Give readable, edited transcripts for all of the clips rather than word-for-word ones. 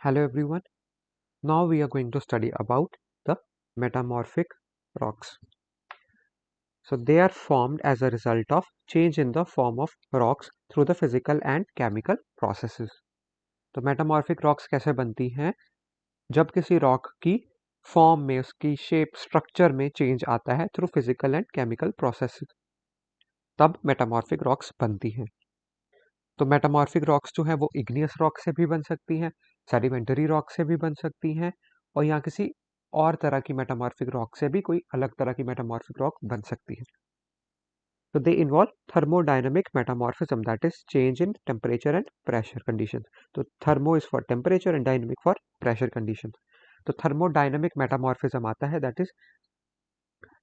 Hello everyone. Now we are going to study about the metamorphic rocks. So they are formed as a result of change in the form of rocks through the physical and chemical processes. तो metamorphic rocks कैसे बनती हैं? जब किसी rock की form में उसकी shape structure में चेंज आता है through physical and chemical processes, तब मेटामॉर्फिक रॉक्स बनती हैं. तो मेटामॉर्फिक रॉक्स जो है वो इग्नियस रॉक से भी बन सकती हैं, सेडिमेंटरी रॉक से भी बन सकती हैं, और यहाँ किसी और तरह की मेटामॉर्फिक रॉक से भी कोई अलग तरह की मेटामॉर्फिक रॉक बन सकती है. तो they involve thermodynamic metamorphism, that is change in temperature and pressure condition. तो thermo is for temperature and dynamic for pressure condition. तो थर्मोडायनामिक मेटामॉर्फिज्म आता है, दैट इज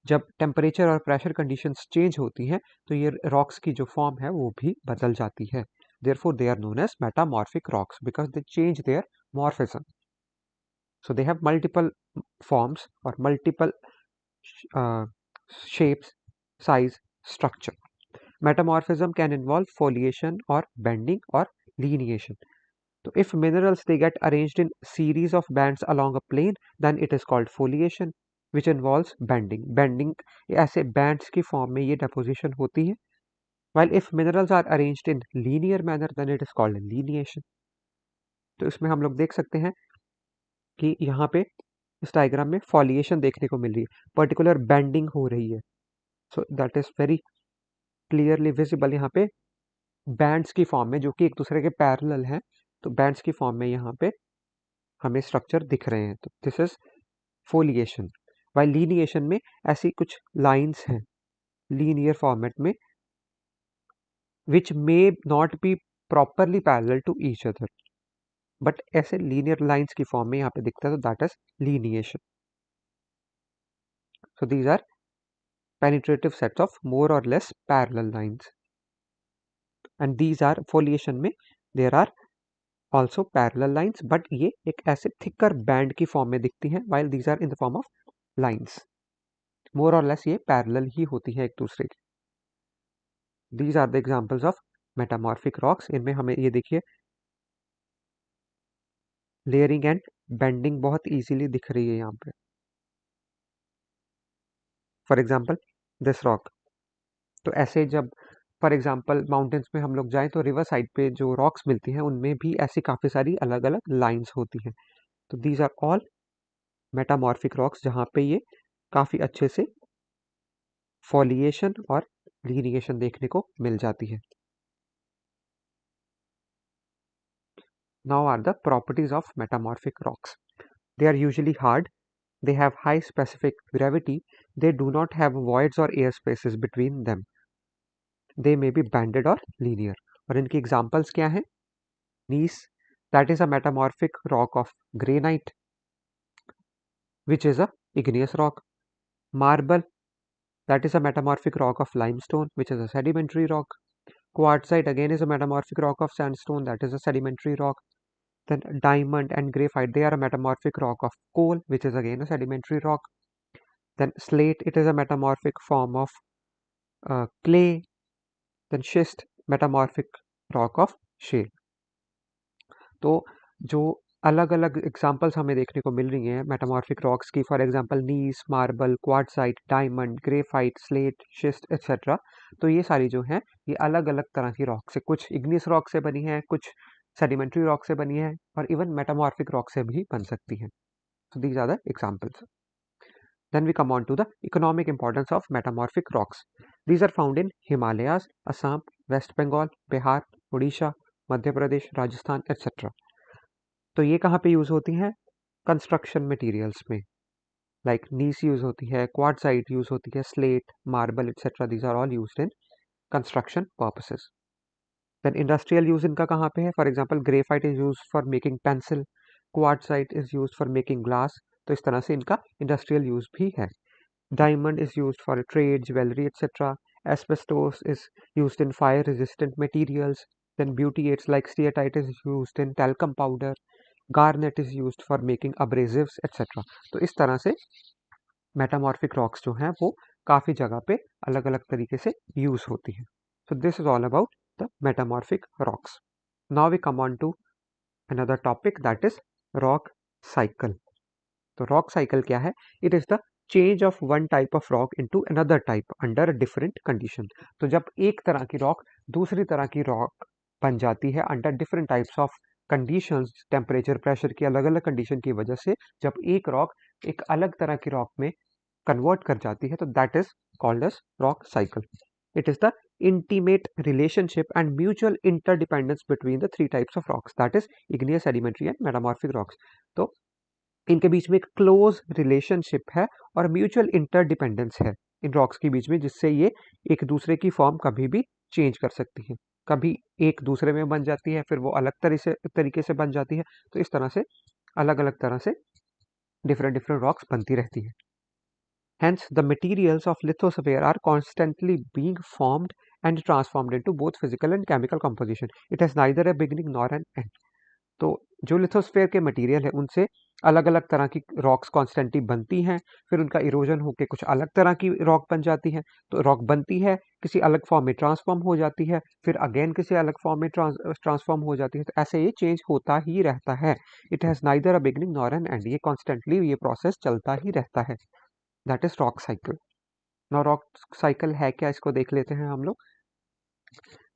जब टेम्परेचर और प्रेशर कंडीशंस चेंज होती हैं तो ये रॉक्स की जो फॉर्म है वो भी बदल जाती है. Therefore, they are known as metamorphic rocks because they change their morphism. So they have multiple forms or multiple uh, shapes, size, structure. Metamorphism can involve foliation or bending or lineation. So if minerals they get arranged in series of bands along a plane, then it is called foliation, which involves bending. Bending ऐसे bands की form में ये deposition होती है. While if minerals are arranged in linear manner, then it is called lineation. तो इसमें हम लोग देख सकते हैं कि यहाँ पे इस डायग्राम में फॉलिएशन देखने को मिल रही है, पर्टिकुलर बेंडिंग हो रही है. So that is very clearly visible यहाँ पे बैंड्स की फॉर्म में, जो कि एक दूसरे के पैरेलल हैं. तो बैंड्स की फॉर्म में यहाँ पे हमें स्ट्रक्चर दिख रहे हैं. तो this is foliation. While lineation में ऐसी कुछ लाइंस हैं लीनियर फॉर्मेट में which may not be properly parallel to each other, but ऐसे लीनियर लाइंस की फॉर्म में यहाँ पे दिखता है. तो that is lineation. So these are penetrative sets of more or less parallel lines, and these are foliation में there are also parallel lines, but ये एक ऐसे thicker band की form में दिखती हैं, while these are in the form of lines. more or less ये parallel ही होती हैं एक दूसरे की. These are the examples of metamorphic rocks. इनमें हमें ये देखिए layering and bending बहुत easily दिख रही है यहाँ पे. For example this rock. तो ऐसे जब फॉर एग्जांपल माउंटेन्स में हम लोग जाएं तो रिवर साइड पे जो रॉक्स मिलती हैं उनमें भी ऐसी काफ़ी सारी अलग अलग लाइंस होती हैं. तो these are all metamorphic rocks जहाँ पे ये काफ़ी अच्छे से फॉलिएशन और लीनिएशन देखने को मिल जाती है. Now are the properties of metamorphic rocks. They are usually hard, they have high specific gravity, they do not have voids or air spaces between them, they may be banded or linear. और इनकी examples क्या हैं? नीस, that is a metamorphic rock of granite, which is a igneous rock. Marble, that is a metamorphic rock of limestone, which is a sedimentary rock. Quartzite again is a metamorphic rock of sandstone, that is a sedimentary rock. Then diamond and graphite, they are a metamorphic rock of coal, which is again a sedimentary rock. Then slate, it is a metamorphic form of clay. Then schist, metamorphic rock of shale. तो जो अलग अलग examples हमें देखने को मिल रही हैं मेटामॉर्फिक रॉक्स की, for example gneiss, marble, quartzite, diamond, graphite, slate, schist etcetera. तो ये सारी जो हैं ये अलग अलग तरह की रॉक से, कुछ इग्नियस रॉक से बनी है, कुछ सेडिमेंट्री रॉक से बनी है, और इवन मेटामॉर्फिक रॉक से भी बन सकती हैं. So these are the examples. Then we come on to the economic importance of metamorphic rocks. These are found in Himalayas, Assam, West Bengal, Bihar, Odisha, Madhya Pradesh, Rajasthan etc. तो ये कहाँ पे यूज़ होती हैं? कंस्ट्रक्शन मटेरियल्स में, लाइक नीस यूज़ होती है, quartzite use होती है, slate, marble etcetera, these are all used in construction purposes. Then industrial use इनका कहाँ पे है? For example graphite is used for making pencil, quartzite is used for making glass. तो इस तरह से इनका इंडस्ट्रियल यूज़ भी है. Diamond is used for trade, jewelry, etc. Asbestos is used in fire resistant materials. Then butadiene like steatite is used in talcum powder. Garnet is used for making abrasives, etc. तो इस तरह से metamorphic rocks जो हैं वो काफ़ी जगह पे अलग अलग तरीके से यूज़ होती हैं. So this is all about the metamorphic rocks. Now we come on to another topic, that is rock cycle. तो रॉक साइकिल क्या है? It is the change of one type of rock into another type under different condition. तो जब एक तरह की rock दूसरी तरह की रॉक बन जाती है under different types of conditions, temperature pressure की अलग अलग कंडीशन की वजह से जब एक रॉक एक अलग तरह की रॉक में कन्वर्ट कर जाती है, तो that is called as rock cycle. It is the intimate relationship and mutual interdependence between the three types of rocks, that is igneous, sedimentary and metamorphic rocks। तो इनके बीच में एक क्लोज रिलेशनशिप है और म्यूचुअल इंटरडिपेंडेंस है in rocks के बीच में, जिससे ये एक दूसरे की फॉर्म कभी भी चेंज कर सकती है। कभी एक दूसरे में बन जाती है, फिर वो अलग तरीके से बन जाती है। तो इस तरह से अलग अलग तरह से डिफरेंट डिफरेंट रॉक्स बनती रहती है। Hence, the materials of lithosphere are constantly being formed and transformed into both physical and chemical composition. It has neither a beginning nor an end. तो जो लिथोस्फेयर के मटेरियल है उनसे अलग अलग तरह की रॉक्स कॉन्स्टेंटली बनती हैं, फिर उनका इरोजन होकर कुछ अलग तरह की रॉक बन जाती है। तो रॉक बनती है, किसी अलग फॉर्म में ट्रांसफॉर्म हो जाती है, फिर अगेन किसी अलग फॉर्म में ट्रांसफॉर्म हो जाती है। तो ऐसे ये चेंज होता ही रहता है। It has neither a beginning nor an end. ये कॉन्स्टेंटली ये प्रोसेस चलता ही रहता है। That is rock cycle. Now rock cycle है क्या, इसको देख लेते हैं हम लोग।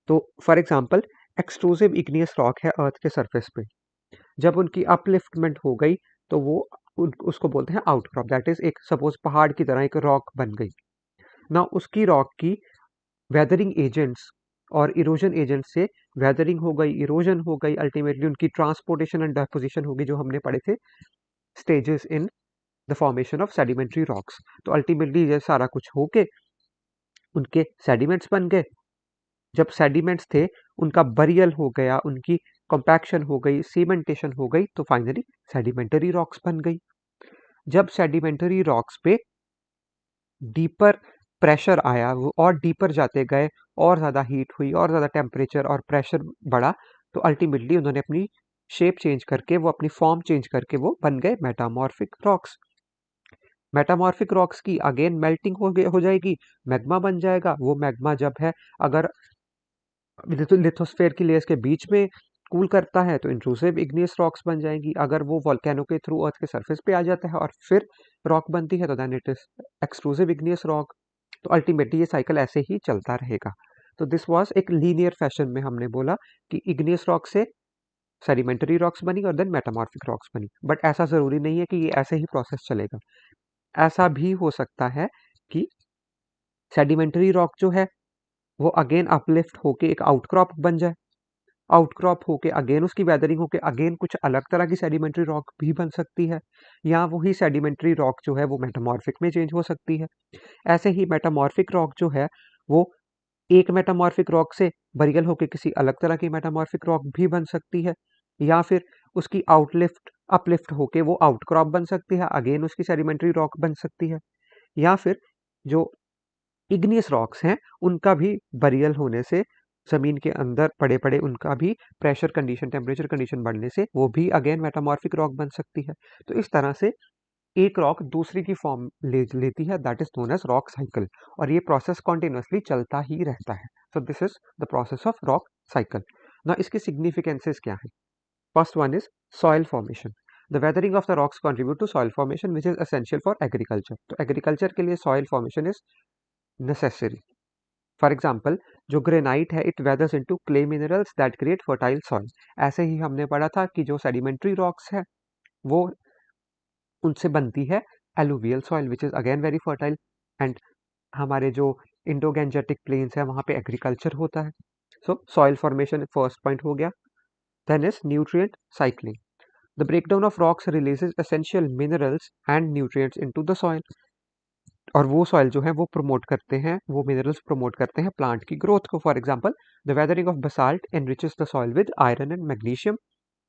तो for example extrusive igneous rock है अर्थ के सरफेस पे। जब उनकी अपलिफ्टमेंट हो गई तो वो उसको बोलते हैं आउटक्रॉप। दैट इज एक सपोज पहाड़ की तरह एक रॉक बन गई ना, उसकी रॉक की वेदरिंग एजेंट्स और इरोजन एजेंट से वेदरिंग हो गई, इरोजन हो गई, अल्टीमेटली उनकी ट्रांसपोर्टेशन एंड डेपोजिशन होगी, जो हमने पढ़े थे stages in the formation of sedimentary rocks. तो अल्टीमेटली ये सारा कुछ होके उनके सेडिमेंट्स बन गए। जब सेडिमेंट्स थे उनका बरियल हो गया, उनकी कॉम्पैक्शन हो गई, सीमेंटेशन हो गई, तो फाइनली सेडिमेंटरी रॉक्स बन गई। जब सेडिमेंटरी रॉक्स पे डीपर प्रेशर आया, वो और डीपर जाते गए, और ज़्यादा हीट हुई, और ज़्यादा टेम्परेचर और प्रेशर बढ़ा, तो अल्टीमेटली उन्होंने अपनी शेप चेंज करके, वो अपनी फॉर्म चेंज करके वो बन गए मेटामॉर्फिक रॉक्स। मेटामॉर्फिक रॉक्स की अगेन मेल्टिंग हो जाएगी, मैग्मा बन जाएगा। वो मैग्मा जब है अगर लिथोस्फेयर की लेयर्स के बीच में कूल करता है तो इंट्रूसिव इग्नियस रॉक्स बन जाएंगी। अगर वो वोल्केनो के थ्रू अर्थ के सरफेस पे आ जाता है और फिर रॉक बनती है तो then it is exclusive igneous rock. तो अल्टीमेटली ये साइकिल ऐसे ही चलता रहेगा। तो दिस वाज एक लीनियर फैशन में हमने बोला कि इग्नियस रॉक से सेडिमेंटरी रॉक्स बनी और देन मेटामॉर्फिक रॉक्स बनी। बट ऐसा जरूरी नहीं है कि ये ऐसे ही प्रोसेस चलेगा। ऐसा भी हो सकता है कि सेडिमेंटरी रॉक जो है वो अगेन अपलिफ्ट होके एक आउटक्रॉप बन जाए, आउटक्रॉप होके अगेन उसकी वेदरिंग होके अगेन कुछ अलग तरह की सेडिमेंट्री रॉक भी बन सकती है, या वही सेडिमेंट्री रॉक जो है वो मेटामॉर्फिक में चेंज हो सकती है। ऐसे ही मेटामॉर्फिक रॉक जो है वो एक मेटामॉर्फिक रॉक से बरियल होके किसी अलग तरह की मेटामॉर्फिक रॉक भी बन सकती है, या फिर उसकी आउटलिफ्ट अपलिफ्ट होके वो आउटक्रॉप बन सकती है, अगेन उसकी सेडिमेंट्री रॉक बन सकती है। या फिर जो इग्नियस रॉक्स हैं उनका भी बरियल होने से, जमीन के अंदर पड़े पड़े उनका भी प्रेशर कंडीशन, टेम्परेचर कंडीशन बढ़ने से वो भी अगेन मेटामॉर्फिक रॉक बन सकती है। तो इस तरह से एक रॉक दूसरी की फॉर्म लेती है, that is known as rock cycle. और ये प्रोसेस कॉन्टिन्यूसली चलता ही रहता है। So this is the process of rock cycle. ना इसकी सिग्निफिकेंसेस क्या है? First one is soil formation. The weathering of the rocks contribute to soil formation which is essential for agriculture. तो एग्रीकल्चर के लिए soil formation is necessary. For example जो granite है it weathers into clay minerals that create fertile soil. ऐसे ही हमने पढ़ा था कि जो सेडिमेंट्री रॉक्स है वो उनसे बनती है alluvial soil which is again very fertile. And हमारे जो इंडो गैंजेटिक प्लेन्स है वहाँ पे एग्रीकल्चर होता है। So soil formation first point हो गया। Then is nutrient cycling. The breakdown of rocks releases essential minerals and nutrients into the soil. और वो सॉइल जो है वो प्रमोट करते हैं, वो मिनरल्स प्रमोट करते हैं प्लांट की ग्रोथ को। For example the weathering of basalt enriches the soil with iron and magnesium.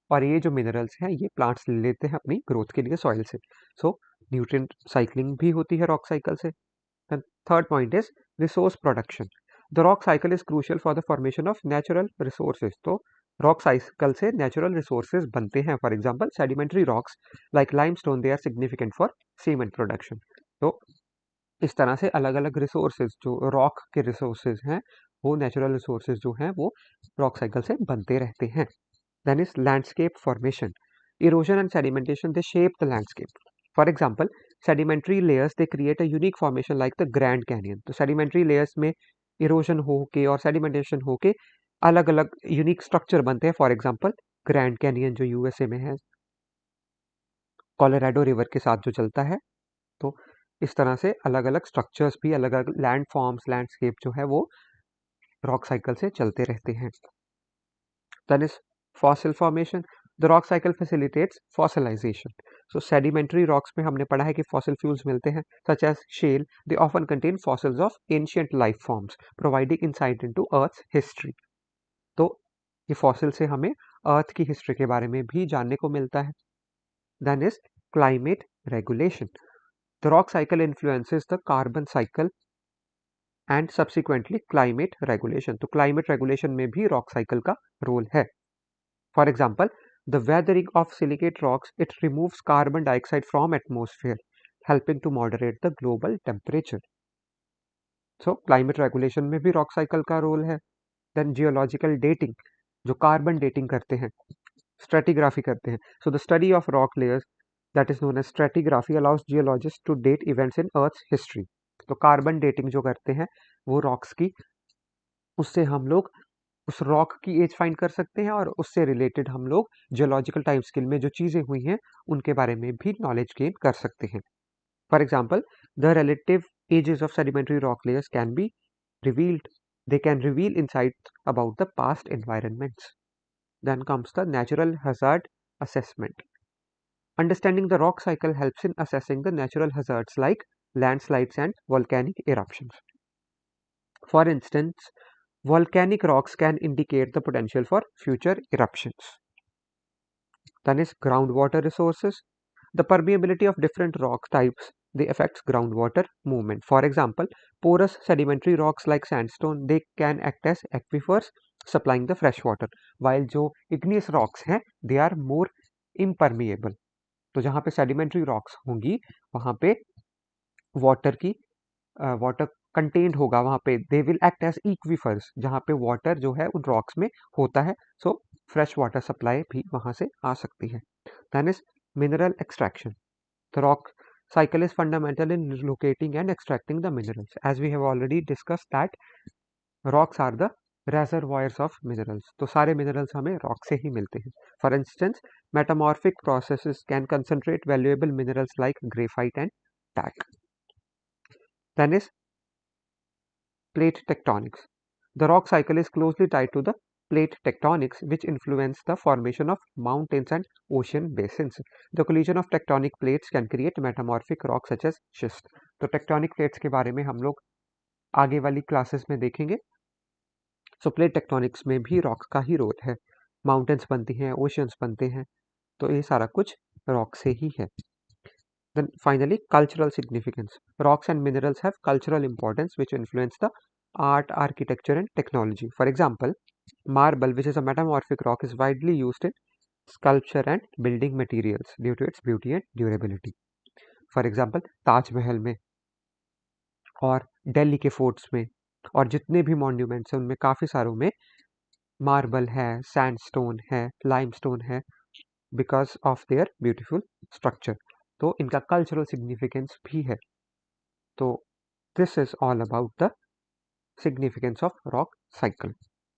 और ये जो मिनरल्स हैं ये प्लांट्स ले लेते हैं अपनी ग्रोथ के लिए सॉइल से। सो न्यूट्रिएंट साइक्लिंग भी होती है रॉक साइकिल से। Third point is resource production. The rock cycle is crucial for the formation of natural resources. तो रॉक साइकिल से नेचुरल रिसोर्सेज बनते हैं। For example sedimentary rocks like limestone they are significant for cement production. तो इस तरह से अलग अलग रिसोर्सेज जो रॉक के रिसोर्सेज हैं वो नेचुरल रिसोर्सेज जो हैं वो रॉक साइकिल से बनते रहते हैं। Then is landscape formation. Erosion and sedimentation, they shape the landscape. For example, sedimentary layers, they create a unique formation like the Grand Canyon. तो sedimentary layers में erosion होके और sedimentation होके अलग अलग यूनिक स्ट्रक्चर बनते हैं. फॉर एग्जाम्पल ग्रैंड कैनियन जो यूएसए में है, कोलोराडो रिवर के साथ जो चलता है. तो इस तरह से अलग अलग स्ट्रक्चर्स भी, अलग अलग लैंड फॉर्म्स, लैंडस्केप जो है वो रॉक साइकिल से चलते रहते हैं. Then is fossil formation. The rock cycle facilitates fossilization. So sedimentary rocks में हमने पढ़ा है कि फॉसिल फ्यूल्स मिलते हैं, such as shale. They often contain fossils of ancient life forms, providing insight into earth's history. तो ये फॉसिल से हमें अर्थ की हिस्ट्री के बारे में भी जानने को मिलता है. Then is climate regulation. The rock cycle influences the carbon cycle and subsequently climate regulation. तो क्लाइमेट रेगुलेशन में भी रॉक साइकिल का रोल है. For example, the weathering of silicate rocks, it removes carbon dioxide from atmosphere, helping to moderate the global temperature. So climate regulation में भी rock cycle का role है. Then geological dating, जो carbon dating करते हैं, stratigraphy करते हैं. So the study of rock layers, that is known as stratigraphy, allows geologist to date events in earth's history. तो कार्बन डेटिंग जो करते हैं वो रॉक्स की, उससे हम लोग उस रॉक की एज फाइंड कर सकते हैं और उससे रिलेटेड हम लोग जियोलॉजिकल टाइम स्केल में जो चीज़ें हुई हैं उनके बारे में भी नॉलेज गेन कर सकते हैं. For example, the relative ages of sedimentary rock layers can be revealed. They can reveal insights about the past environments. Then comes the natural hazard assessment. Understanding the rock cycle helps in assessing the natural hazards like landslides and volcanic eruptions. For instance, volcanic rocks can indicate the potential for future eruptions. Then is groundwater resources. The permeability of different rock types, they affects groundwater movement. For example, porous sedimentary rocks like sandstone, they can act as aquifers supplying the fresh water, while जो igneous rocks हैं, they are more impermeable. तो जहाँ पे sedimentary rocks होंगी वहाँ पे water की water contained होगा, वहाँ पे दे विल एक्ट एज इक्विफर्स, जहाँ पे वाटर जो है उन रॉक्स में होता है. सो फ्रेश वाटर सप्लाई भी वहाँ से आ सकती है. Then is mineral extraction. The rock cycle is fundamental in locating and extracting the minerals. As we have already discussed that rocks are the reservoirs of minerals. तो सारे minerals हमें rock से ही मिलते हैं. For instance, metamorphic processes can concentrate valuable minerals like graphite and talc. Then is plate tectonics. The rock cycle is closely tied to the plate tectonics, which influence the formation of mountains and ocean basins. The collision of tectonic plates can create metamorphic rocks such as schist. तो tectonic plates के बारे में हम लोग आगे वाली classes में देखेंगे. सो प्लेट टेक्टोनिक्स में भी रॉक्स का ही रोल है. माउंटेन्स बनती हैं, ओशियंस बनते हैं, तो ये सारा कुछ रॉक से ही है. Then finally, cultural significance. Rocks and minerals have cultural importance which influence the art, architecture and technology. For example, marble, which is a metamorphic rock, is widely used in sculpture and building materials due to its beauty and durability. For example, Taj Mahal में और दिल्ली के forts में और जितने भी monuments हैं उनमें काफ़ी सारों में मार्बल है, सैंडस्टोन है, लाइमस्टोन है, because of their beautiful structure. तो इनका कल्चरल सिग्निफिकेंस भी है. तो this is all about the significance of rock cycle.